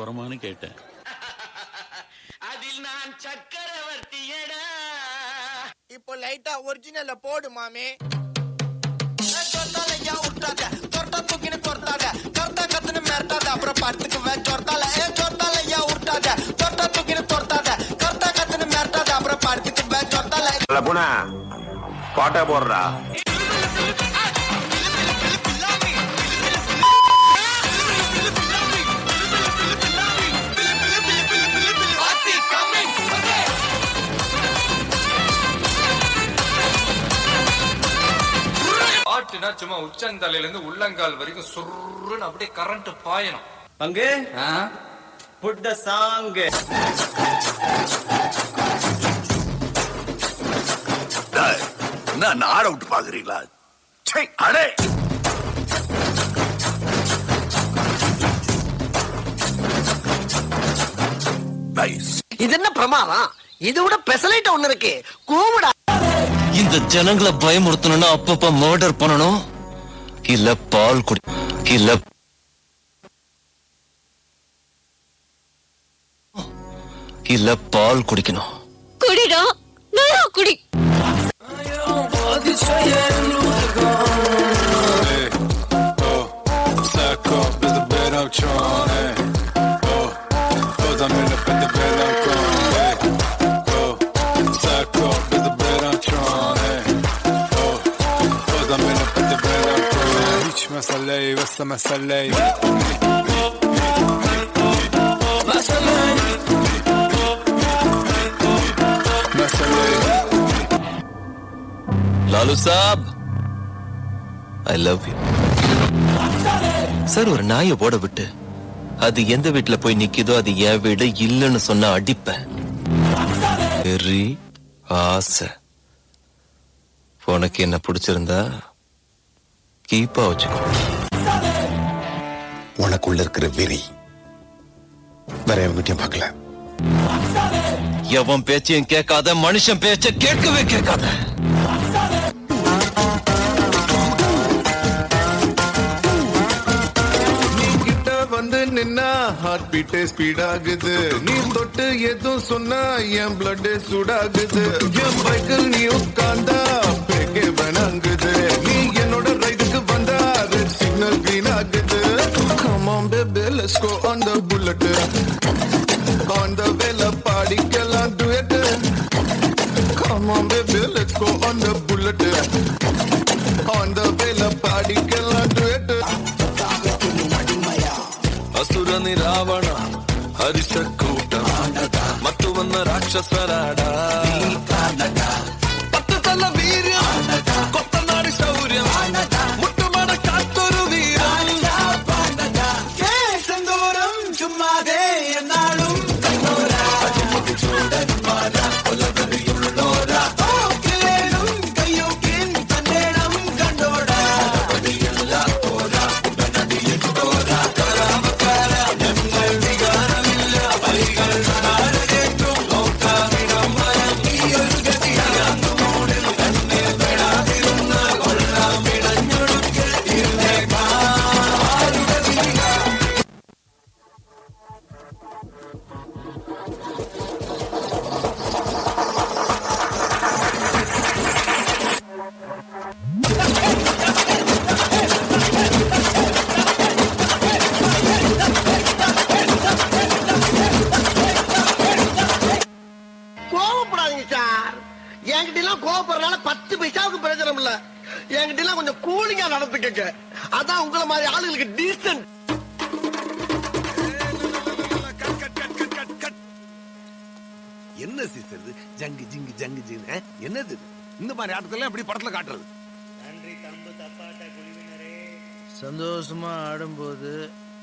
வரமான்னு கேட்டேன். அதில் நான் சக்கரவர்த்தியடா. இப்போ லைட்டா ஒரிஜினல்ல போடு மாமே. அப்புறம் படத்துக்கு சொர்த்தால சொர்த்தால ஐயா உருட்டாத சொர்த்தா தூக்கின்னு தொர்த்தாத கர்த்தா கத்துன்னு மிரட்டாத அப்புறம் படத்துக்கு சொர்த்தால புனா பாட்டா போடுறா. பாட்டுனா சும்மா உச்சந்தலையில இருந்து உள்ளங்கால் வரைக்கும் சுருன்னு அப்படியே கரண்ட் பாயணும். அங்கே put the song. என்ன நாட விட்டு பாக்குறீங்களா? அடே இது என்ன பிரமாதம்? இது விட பெசலைட் ஒண்ணு இருக்கு. கூவுடா. இந்த ஜனங்களை பயமுறுத்தணும்னா அப்பப்ப மர்டர் பண்ணணும், இல்ல பால் குடி, இல்ல பால் குடிக்கணும். குடிடா, நல்லா குடி. مسلي بس مسلي லாலு சாப், ஐ லவ் யூ சார். ஒரு நாயை போட விட்டு அது எந்த வீட்டுல போய் நிக்குதோ அது என் வீடு இல்லன்னு சொன்னா அடிப்பேன். வெறி ஆசை. உனக்கு என்ன பிடிச்சிருந்தா கீப்பா வச்சுக்கோ. உனக்குள்ள இருக்கிற வெறி வேற எவங்கிட்டையும் பார்க்கல. எவன் பேச்சையும் கேட்காத, மனுஷன் பேச்ச கேட்கவே கேட்காத. நீ கிட்ட வந்து நின்னா ஹார்ட் பீட் ஸ்பீட் ஆகுது. நீ தொட்டு எதுவும் சொன்னா என் பிளட் சூடாகுது. என் பைக்கில் நீ உட்கார்ந்தா பேக்கே வேணாங்குது. நீ என்னோட ரைடுக்கு வந்தா ரெட் சிக்னல் கிரீன் ஆகுது. Come on baby, let's go on the bullet. On the vela பாடிக்கலாம் duet. Come on baby, let's go on the bullet. On the vela பாடிக்கலாம் duet. ಅಸುರನಿ ರಾವಣ ಹರಿಷ ಕೂಟ ಮತ್ತು ವನ್ನ ರಾಕ್ಷಸರಾಡ ಪತ್ತತಲ್ಲ ವೀರ್ಯ ಕೊತ್ತ ನಾಡಿ ಶೌರ್ಯ ಮುಟ್ಟು ಮಾಡ ಕಾತ್ತೊರು ವೀರ ಸಂದೂರಂ ಚುಮ್ಮಾದೆ ಎನ್ನಾಳುಂ ಕಣ್ಣೋರ ಚೂಡನ್ ಮಾರ ಒಲಗರಿಯುಳ್ಳೋರ ಕಿಲೇನುಂ ಕೈಯುಕಿನ್ ತನ್ನೇಣಂ ಕಂಡೋಡ ಎಲ್ಲ ತೋರ ನಡಿಯುತ್ತೋರ ಕರಾಮಕಾರ ഞങ്ങൾ വികാരമില്ല വഴികൾ നാടകേറ്റും നോക്കാമിടമയം ഈ ഒരു ഗതിയാണ് മോഡിൽ കണ്ണിൽ പെടാതിരുന്ന കൊള്ളാം വിടഞ്ഞൊടുക്ക് ഇരുന്നേ கோவப்படாதீங்க சார். என்கிட்ட எல்லாம் கோவப்படுறதுனால 10 பைசாவுக்கு பிரயோஜனம் இல்ல. என்கிட்ட எல்லாம் கொஞ்சம் கூலிங்கா நடந்துக்கங்க. அதான் உங்களை மாதிரி ஆளுங்களுக்கு டீசன்ட். என்ன சிஸ்டர் ஜங்கு ஜிங்கு ஜங்கு ஜிங்கு என்னது? இந்த மாதிரி ஆட்டத்துல எப்படி படத்துல காட்டுறது? சந்தோஷமா ஆடும்போது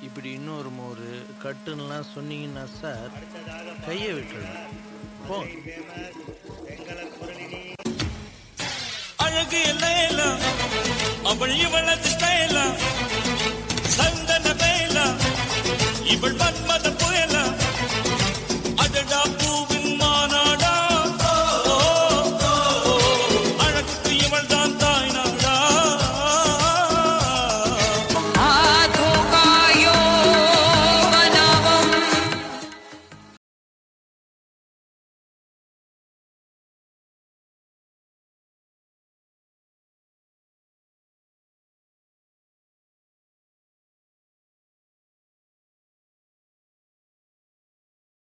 இப்படி இன்னொரு மோரு கட்டுன்னெல்லாம் சொன்னீங்கன்னா சார் கையை விட்டுருவேன். அழகு எல்லாம் அவள் இவளது ஸ்டைலா